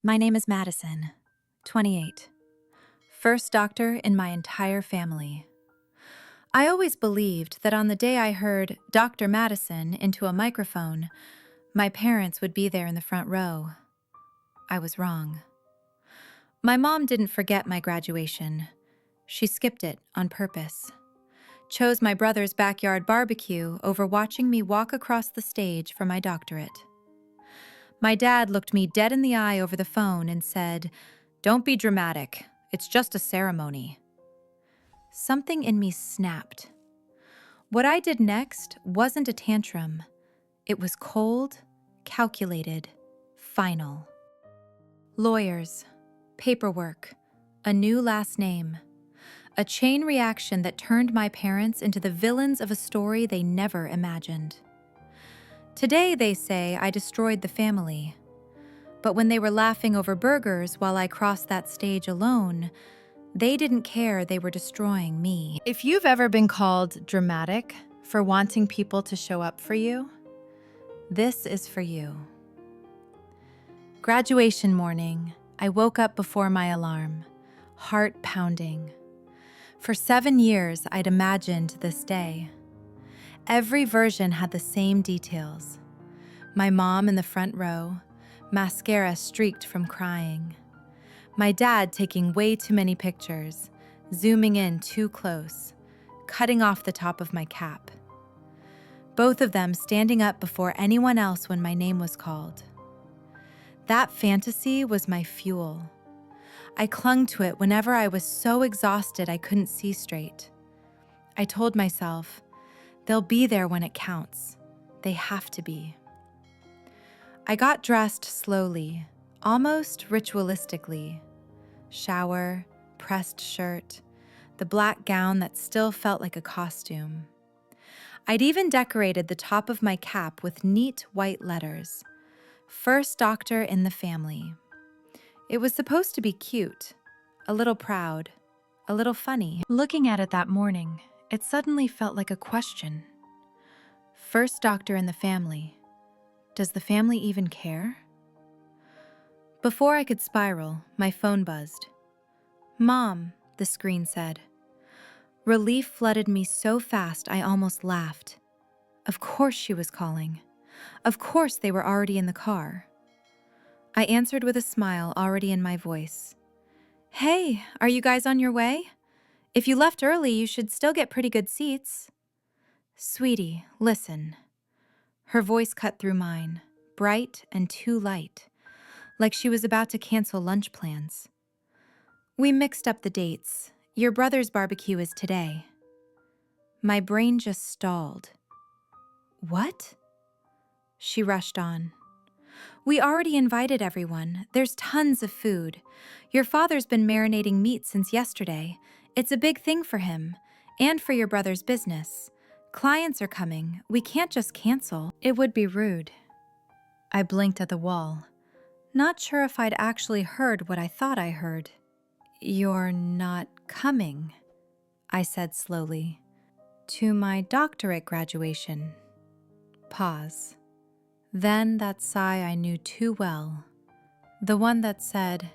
My name is Madison, 28. First doctor in my entire family. I always believed that on the day I heard Dr. Madison into a microphone, my parents would be there in the front row. I was wrong. My mom didn't forget my graduation. She skipped it on purpose. Chose my brother's backyard barbecue over watching me walk across the stage for my doctorate. My dad looked me dead in the eye over the phone and said, "Don't be dramatic. It's just a ceremony." Something in me snapped. What I did next wasn't a tantrum. It was cold, calculated, final. Lawyers, paperwork, a new last name. A chain reaction that turned my parents into the villains of a story they never imagined. Today, they say I destroyed the family. But when they were laughing over burgers while I crossed that stage alone, they didn't care they were destroying me. If you've ever been called dramatic for wanting people to show up for you, this is for you. Graduation morning, I woke up before my alarm, heart pounding. For 7 years, I'd imagined this day. Every version had the same details. My mom in the front row, mascara streaked from crying. My dad taking way too many pictures, zooming in too close, cutting off the top of my cap. Both of them standing up before anyone else when my name was called. That fantasy was my fuel. I clung to it whenever I was so exhausted I couldn't see straight. I told myself, they'll be there when it counts. They have to be. I got dressed slowly, almost ritualistically. Shower, pressed shirt, the black gown that still felt like a costume. I'd even decorated the top of my cap with neat white letters. First doctor in the family. It was supposed to be cute, a little proud, a little funny. Looking at it that morning, it suddenly felt like a question. First doctor in the family. Does the family even care? Before I could spiral, my phone buzzed. "Mom," the screen said. Relief flooded me so fast I almost laughed. Of course she was calling. Of course they were already in the car. I answered with a smile already in my voice. "Hey, are you guys on your way? If you left early, you should still get pretty good seats." "Sweetie, listen." Her voice cut through mine, bright and too light, like she was about to cancel lunch plans. "We mixed up the dates. Your brother's barbecue is today." My brain just stalled. "What?" She rushed on. "We already invited everyone. There's tons of food. Your father's been marinating meat since yesterday. It's a big thing for him, and for your brother's business. Clients are coming. We can't just cancel. It would be rude." I blinked at the wall, not sure if I'd actually heard what I thought I heard. "You're not coming," I said slowly. "To my doctorate graduation." Pause. Then that sigh I knew too well. The one that said,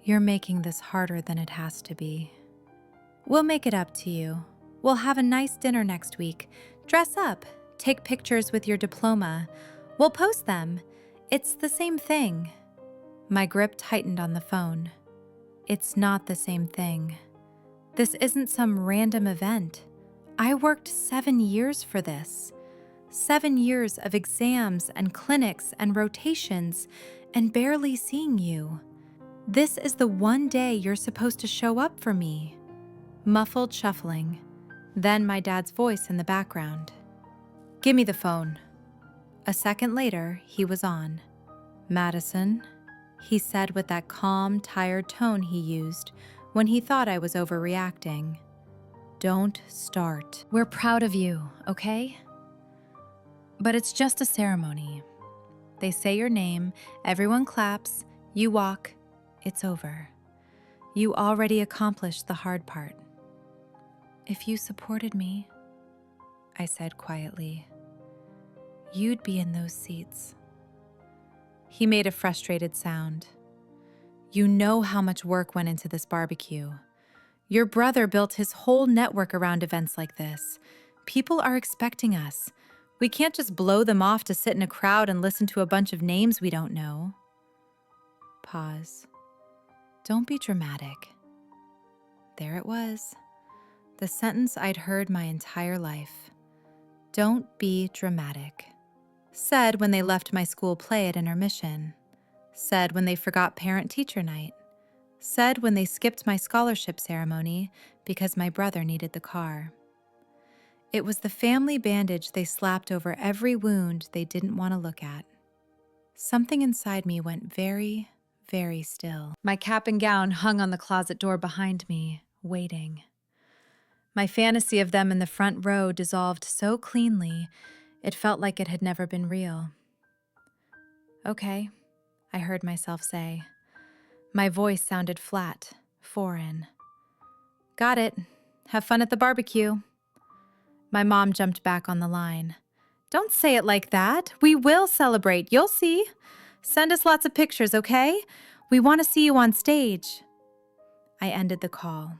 "You're making this harder than it has to be." "We'll make it up to you. We'll have a nice dinner next week. Dress up. Take pictures with your diploma. We'll post them. It's the same thing." My grip tightened on the phone. It's not the same thing. This isn't some random event. I worked 7 years for this. 7 years of exams and clinics and rotations and barely seeing you. This is the one day you're supposed to show up for me. Muffled shuffling. Then my dad's voice in the background. "Give me the phone." A second later, he was on. "Madison," he said with that calm, tired tone he used when he thought I was overreacting. "Don't start. We're proud of you, okay? But it's just a ceremony. They say your name, everyone claps, you walk, it's over. You already accomplished the hard part." "If you supported me," I said quietly, "you'd be in those seats." He made a frustrated sound. You know how much work went into this barbecue. Your brother built his whole network around events like this. People are expecting us. We can't just blow them off to sit in a crowd and listen to a bunch of names we don't know. Pause. Don't be dramatic. There it was. The sentence I'd heard my entire life. Don't be dramatic. Said when they left my school play at intermission. Said when they forgot parent-teacher night. Said when they skipped my scholarship ceremony because my brother needed the car. It was the family bandage they slapped over every wound they didn't want to look at. Something inside me went very, very still. My cap and gown hung on the closet door behind me, waiting. My fantasy of them in the front row dissolved so cleanly, it felt like it had never been real. Okay, I heard myself say. My voice sounded flat, foreign. Got it. Have fun at the barbecue. My mom jumped back on the line. Don't say it like that. We will celebrate. You'll see. Send us lots of pictures, okay? We want to see you on stage. I ended the call.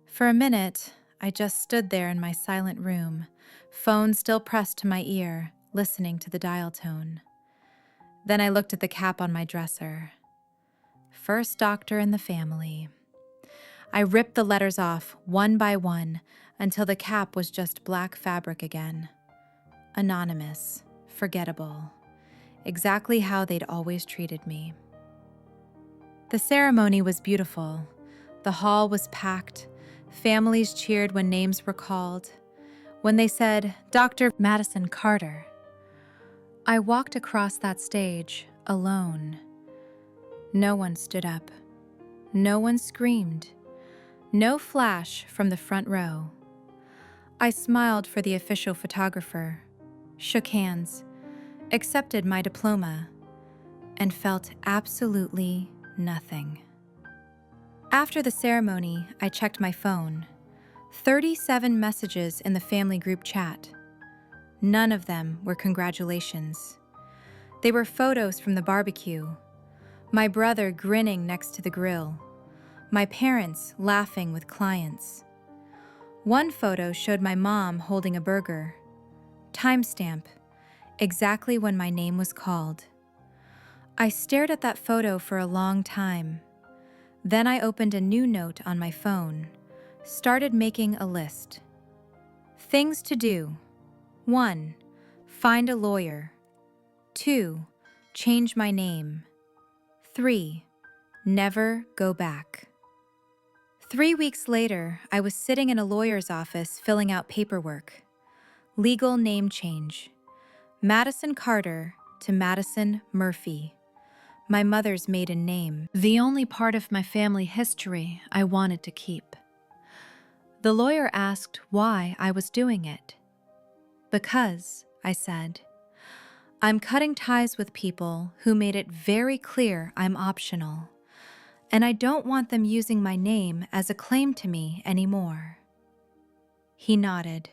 For a minute, I just stood there in my silent room, phone still pressed to my ear, listening to the dial tone. Then I looked at the cap on my dresser. First doctor in the family. I ripped the letters off one by one until the cap was just black fabric again. Anonymous, forgettable, exactly how they'd always treated me. The ceremony was beautiful. The hall was packed. Families cheered when names were called. When they said, Dr. Madison Carter. I walked across that stage alone. No one stood up. No one screamed. No flash from the front row. I smiled for the official photographer, shook hands, accepted my diploma, and felt absolutely nothing. After the ceremony, I checked my phone. 37 messages in the family group chat. None of them were congratulations. They were photos from the barbecue. My brother grinning next to the grill. My parents laughing with clients. One photo showed my mom holding a burger. Timestamp, exactly when my name was called. I stared at that photo for a long time. Then I opened a new note on my phone, started making a list. Things to do. 1. Find a lawyer. 2. Change my name. 3. Never go back. 3 weeks later, I was sitting in a lawyer's office filling out paperwork. Legal name change. Madison Carter to Madison Murphy. My mother's maiden name, the only part of my family history I wanted to keep. The lawyer asked why I was doing it. Because, I said, I'm cutting ties with people who made it very clear I'm optional, and I don't want them using my name as a claim to me anymore. He nodded,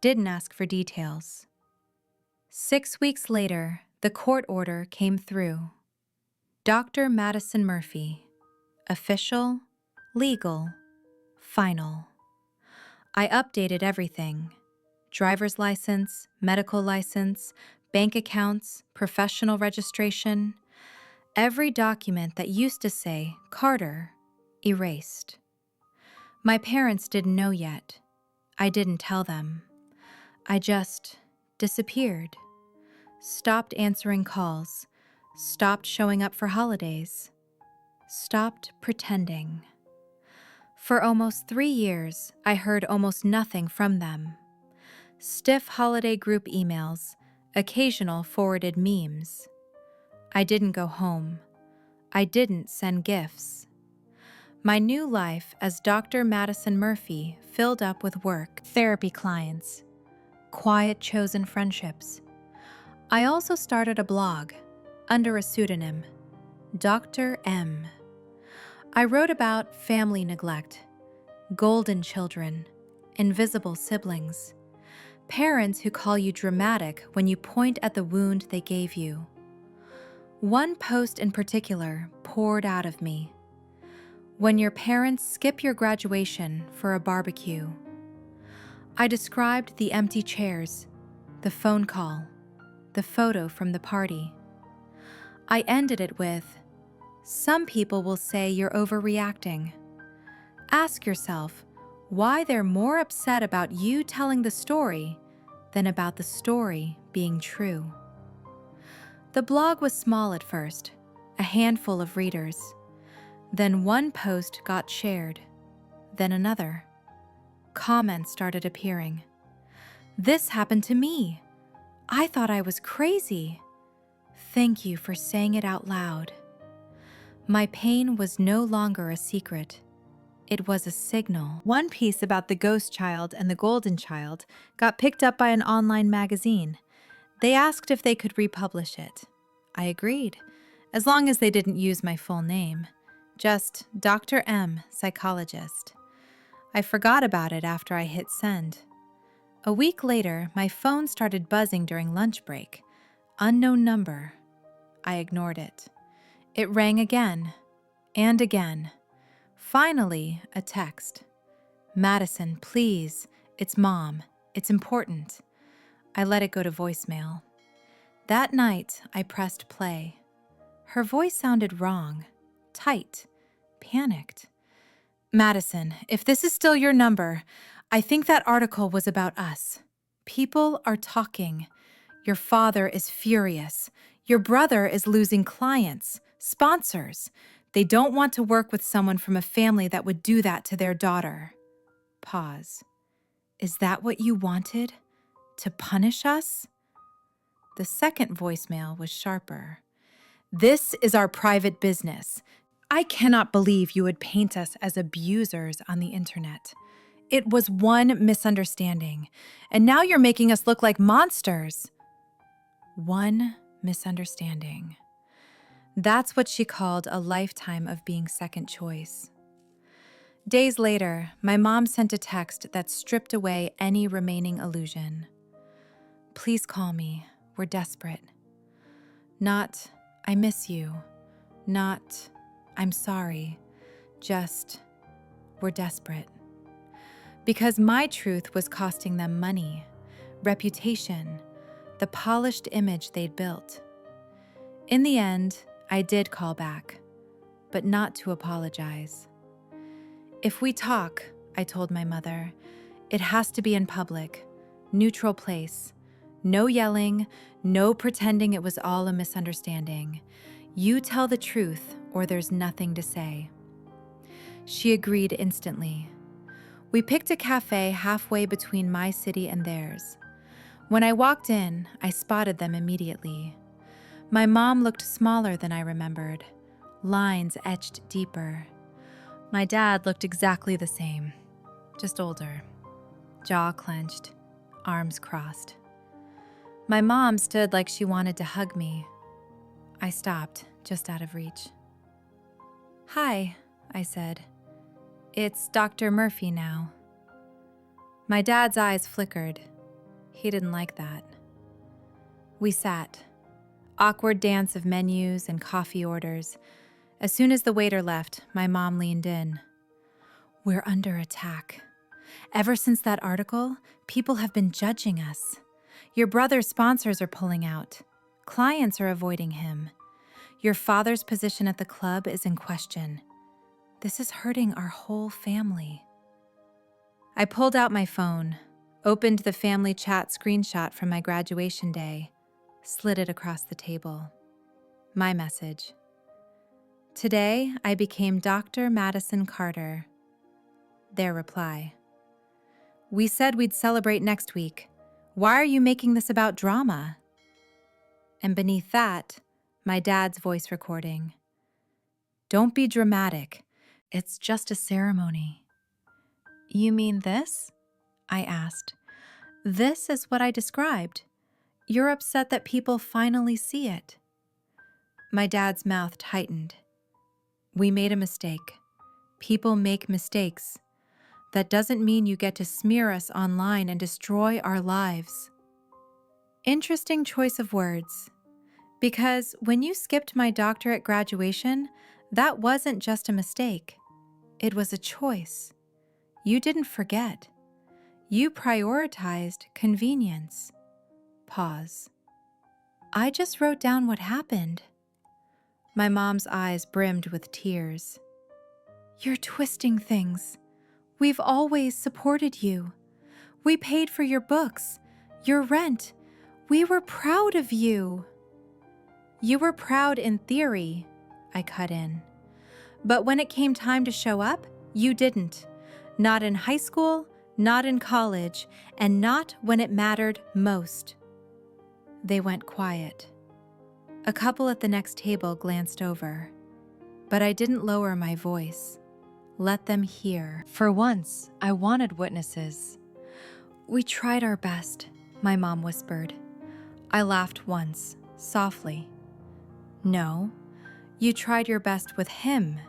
didn't ask for details. 6 weeks later, the court order came through. Dr. Madison Murphy. Official, legal, final. I updated everything. Driver's license, medical license, bank accounts, professional registration. Every document that used to say Carter, erased. My parents didn't know yet. I didn't tell them. I just disappeared. Stopped answering calls. Stopped showing up for holidays. Stopped pretending. For almost 3 years, I heard almost nothing from them. Stiff holiday group emails, occasional forwarded memes. I didn't go home. I didn't send gifts. My new life as Dr. Madison Murphy filled up with work, therapy clients, quiet chosen friendships. I also started a blog under a pseudonym, Dr. M. I wrote about family neglect, golden children, invisible siblings, parents who call you dramatic when you point at the wound they gave you. One post in particular poured out of me. When your parents skip your graduation for a barbecue. I described the empty chairs, the phone call, the photo from the party. I ended it with, "Some people will say you're overreacting. Ask yourself why they're more upset about you telling the story than about the story being true." The blog was small at first, a handful of readers. Then one post got shared, then another. Comments started appearing. "This happened to me. I thought I was crazy. Thank you for saying it out loud." My pain was no longer a secret. It was a signal. One piece about the ghost child and the golden child got picked up by an online magazine. They asked if they could republish it. I agreed, as long as they didn't use my full name. Just Dr. M, psychologist. I forgot about it after I hit send. A week later, my phone started buzzing during lunch break. Unknown number. I ignored it. It rang again and again. Finally, a text. "Madison, please. It's Mom. It's important." I let it go to voicemail. That night, I pressed play. Her voice sounded wrong, tight, panicked. "Madison, if this is still your number, I think that article was about us. People are talking. Your father is furious. Your brother is losing clients, sponsors. They don't want to work with someone from a family that would do that to their daughter." Pause. "Is that what you wanted? To punish us?" The second voicemail was sharper. "This is our private business. I cannot believe you would paint us as abusers on the internet. It was one misunderstanding, and now you're making us look like monsters." One misunderstanding. That's what she called a lifetime of being second choice. Days later, my mom sent a text that stripped away any remaining illusion. "Please call me. We're desperate." Not, "I miss you." Not, "I'm sorry." Just, "We're desperate." Because my truth was costing them money, reputation, the polished image they'd built. In the end, I did call back, but not to apologize. "If we talk," I told my mother, "it has to be in public, neutral place. No yelling, no pretending it was all a misunderstanding. You tell the truth or there's nothing to say." She agreed instantly. We picked a cafe halfway between my city and theirs. When I walked in, I spotted them immediately. My mom looked smaller than I remembered, lines etched deeper. My dad looked exactly the same, just older, jaw clenched, arms crossed. My mom stood like she wanted to hug me. I stopped, just out of reach. "Hi," I said. "It's Dr. Murphy now." My dad's eyes flickered. He didn't like that. We sat. Awkward dance of menus and coffee orders. As soon as the waiter left, my mom leaned in. "We're under attack. Ever since that article, people have been judging us. Your brother's sponsors are pulling out. Clients are avoiding him. Your father's position at the club is in question. This is hurting our whole family." I pulled out my phone, opened the family chat screenshot from my graduation day, slid it across the table. My message. "Today, I became Dr. Madison Carter." Their reply. "We said we'd celebrate next week. Why are you making this about drama?" And beneath that, my dad's voice recording. "Don't be dramatic. It's just a ceremony." "You mean this?" I asked. "This is what I described. You're upset that people finally see it." My dad's mouth tightened. "We made a mistake. People make mistakes. That doesn't mean you get to smear us online and destroy our lives." Interesting choice of words. Because when you skipped my doctorate graduation, that wasn't just a mistake. It was a choice. You didn't forget. You prioritized convenience. Pause. I just wrote down what happened. My mom's eyes brimmed with tears. You're twisting things. We've always supported you. We paid for your books, your rent. We were proud of you. You were proud in theory, I cut in. But when it came time to show up, you didn't. Not in high school, not in college, and not when it mattered most. They went quiet. A couple at the next table glanced over, but I didn't lower my voice. Let them hear. For once, I wanted witnesses. We tried our best, my mom whispered. I laughed once, softly. No, you tried your best with him.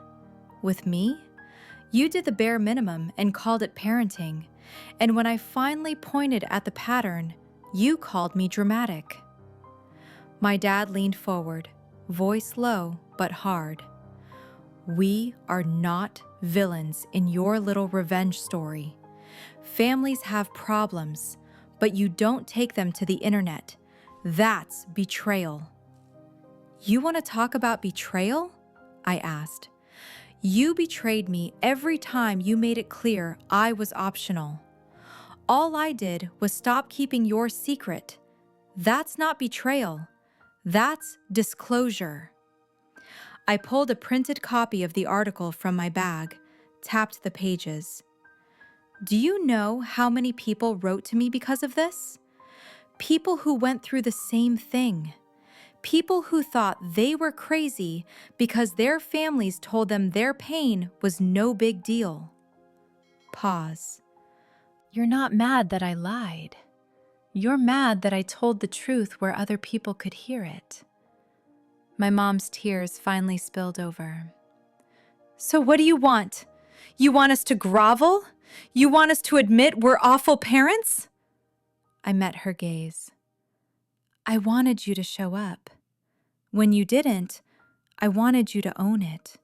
With me? You did the bare minimum and called it parenting. And when I finally pointed at the pattern, you called me dramatic. My dad leaned forward, voice low but hard. We are not villains in your little revenge story. Families have problems, but you don't take them to the internet. That's betrayal. You want to talk about betrayal? I asked. You betrayed me every time you made it clear I was optional. All I did was stop keeping your secret. That's not betrayal. That's disclosure. I pulled a printed copy of the article from my bag, tapped the pages. Do you know how many people wrote to me because of this? People who went through the same thing. People who thought they were crazy because their families told them their pain was no big deal. Pause. You're not mad that I lied. You're mad that I told the truth where other people could hear it. My mom's tears finally spilled over. So what do you want? You want us to grovel? You want us to admit we're awful parents? I met her gaze. I wanted you to show up. When you didn't, I wanted you to own it.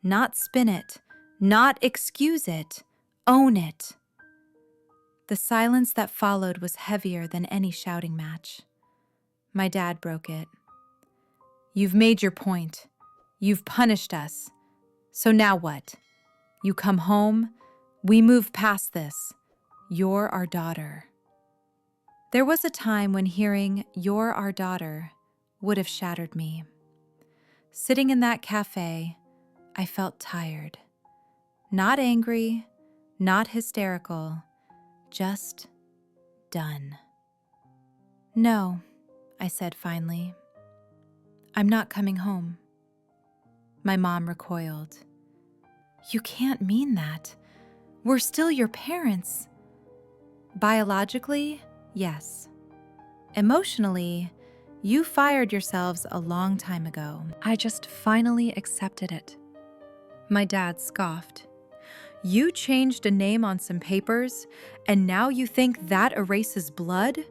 Not spin it, not excuse it, own it. The silence that followed was heavier than any shouting match. My dad broke it. You've made your point. You've punished us. So now what? You come home, we move past this. You're our daughter. There was a time when hearing "you're our daughter" would have shattered me. Sitting in that cafe, I felt tired. Not angry, not hysterical, just done. No, I said finally. I'm not coming home. My mom recoiled. You can't mean that. We're still your parents. Biologically, yes. Emotionally, you fired yourselves a long time ago. I just finally accepted it. My dad scoffed. You changed a name on some papers, and now you think that erases blood?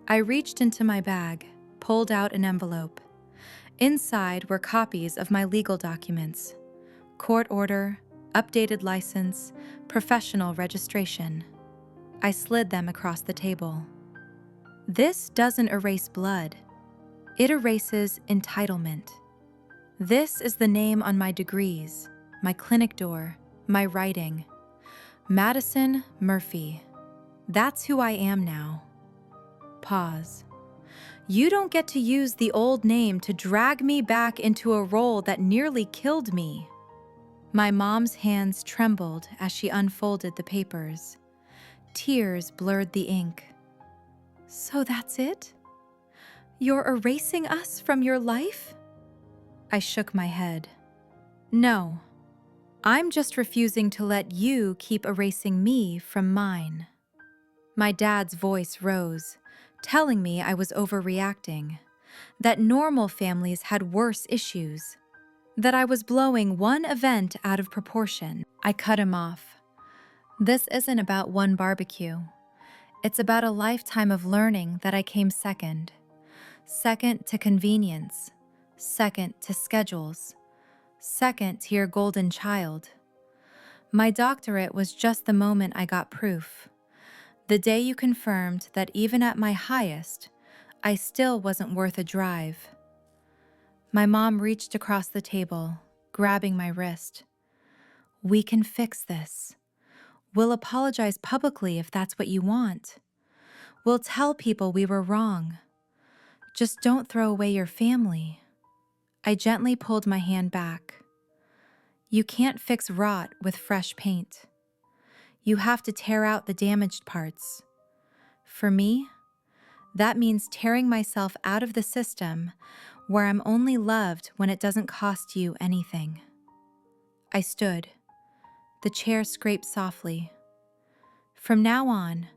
I reached into my bag, pulled out an envelope. Inside were copies of my legal documents: court order, updated license, professional registration. I slid them across the table. This doesn't erase blood. It erases entitlement. This is the name on my degrees, my clinic door, my writing. Madison Murphy. That's who I am now. Pause. You don't get to use the old name to drag me back into a role that nearly killed me. My mom's hands trembled as she unfolded the papers. Tears blurred the ink. So that's it? You're erasing us from your life? I shook my head. No, I'm just refusing to let you keep erasing me from mine. My dad's voice rose, telling me I was overreacting, that normal families had worse issues, that I was blowing one event out of proportion. I cut him off. This isn't about one barbecue. It's about a lifetime of learning that I came second. second to convenience, second to schedules, second to your golden child. My doctorate was just the moment I got proof. The day you confirmed that even at my highest, I still wasn't worth a drive. My mom reached across the table, grabbing my wrist. "We can fix this. We'll apologize publicly if that's what you want. We'll tell people we were wrong. Just don't throw away your family." I gently pulled my hand back. You can't fix rot with fresh paint. You have to tear out the damaged parts. For me, that means tearing myself out of the system where I'm only loved when it doesn't cost you anything. I stood. The chair scraped softly. From now on,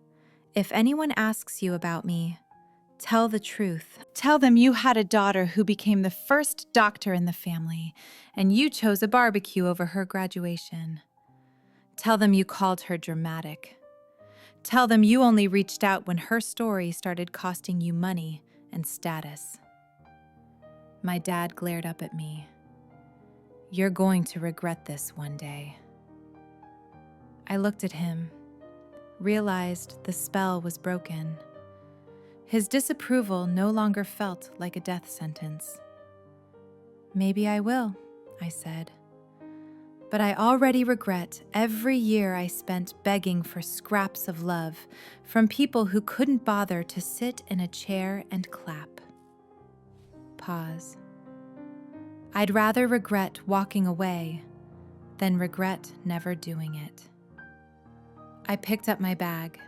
if anyone asks you about me, tell the truth. Tell them you had a daughter who became the first doctor in the family, and you chose a barbecue over her graduation. Tell them you called her dramatic. Tell them you only reached out when her story started costing you money and status. My dad glared up at me. "You're going to regret this one day." I looked at him, realized the spell was broken. His disapproval no longer felt like a death sentence. "Maybe I will," I said. "But I already regret every year I spent begging for scraps of love from people who couldn't bother to sit in a chair and clap." Pause. I'd rather regret walking away than regret never doing it. I picked up my bag.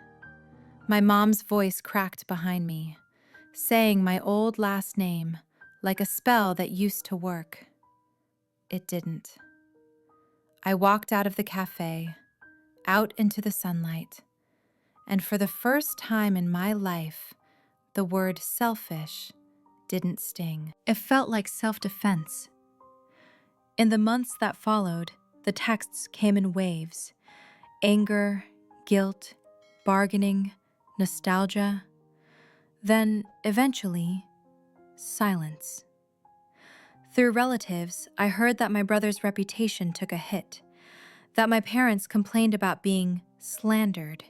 My mom's voice cracked behind me, saying my old last name like a spell that used to work. It didn't. I walked out of the cafe, out into the sunlight, and for the first time in my life, the word selfish didn't sting. It felt like self-defense. In the months that followed, the texts came in waves: anger, guilt, bargaining, nostalgia. Then, eventually, silence. Through relatives, I heard that my brother's reputation took a hit, that my parents complained about being slandered.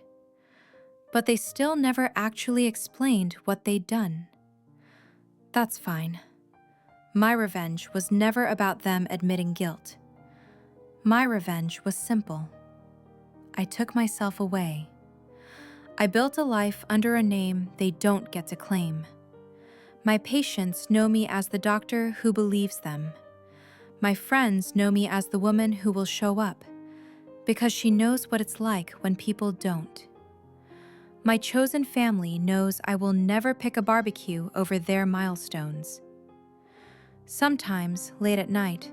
But they still never actually explained what they'd done. That's fine. My revenge was never about them admitting guilt. My revenge was simple. I took myself away. I built a life under a name they don't get to claim. My patients know me as the doctor who believes them. My friends know me as the woman who will show up, because she knows what it's like when people don't. My chosen family knows I will never pick a barbecue over their milestones. Sometimes, late at night,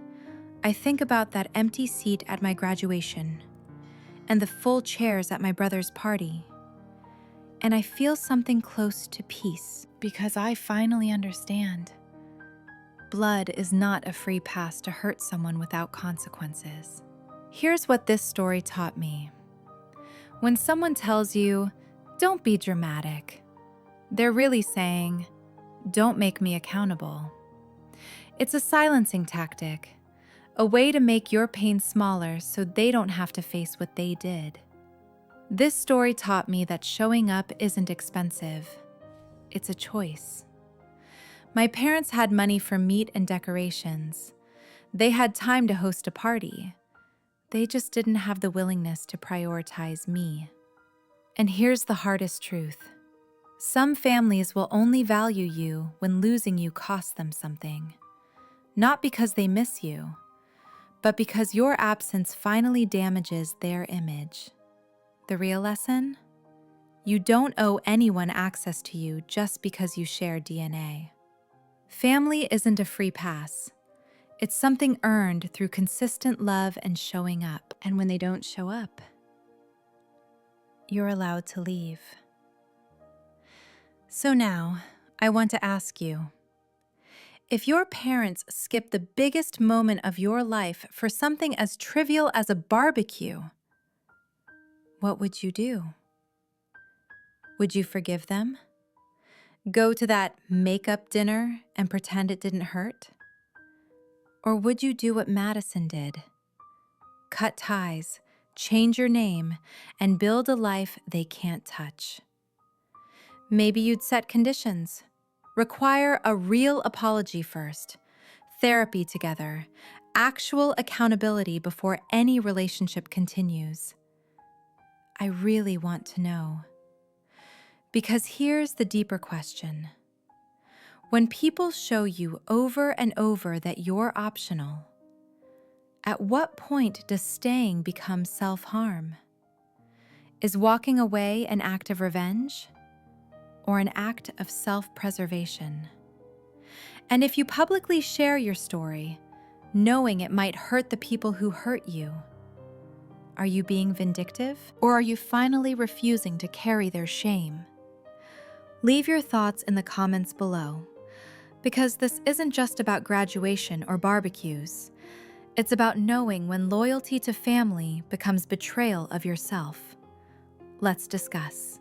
I think about that empty seat at my graduation and the full chairs at my brother's party. And I feel something close to peace, because I finally understand. Blood is not a free pass to hurt someone without consequences. Here's what this story taught me. When someone tells you, "Don't be dramatic," they're really saying, "Don't make me accountable." It's a silencing tactic, a way to make your pain smaller so they don't have to face what they did. This story taught me that showing up isn't expensive. It's a choice. My parents had money for meat and decorations. They had time to host a party. They just didn't have the willingness to prioritize me. And here's the hardest truth. Some families will only value you when losing you costs them something. Not because they miss you, but because your absence finally damages their image. The real lesson? You don't owe anyone access to you just because you share DNA. Family isn't a free pass. It's something earned through consistent love and showing up. And when they don't show up, you're allowed to leave. So now, I want to ask you, if your parents skipped the biggest moment of your life for something as trivial as a barbecue, what would you do? Would you forgive them? Go to that makeup dinner and pretend it didn't hurt? Or would you do what Madison did? Cut ties, change your name, and build a life they can't touch. Maybe you'd set conditions. Require a real apology first, therapy together, actual accountability before any relationship continues. I really want to know. Because here's the deeper question. When people show you over and over that you're optional, at what point does staying become self-harm? Is walking away an act of revenge or an act of self-preservation? And if you publicly share your story, knowing it might hurt the people who hurt you, are you being vindictive, or are you finally refusing to carry their shame? Leave your thoughts in the comments below, because this isn't just about graduation or barbecues. It's about knowing when loyalty to family becomes betrayal of yourself. Let's discuss.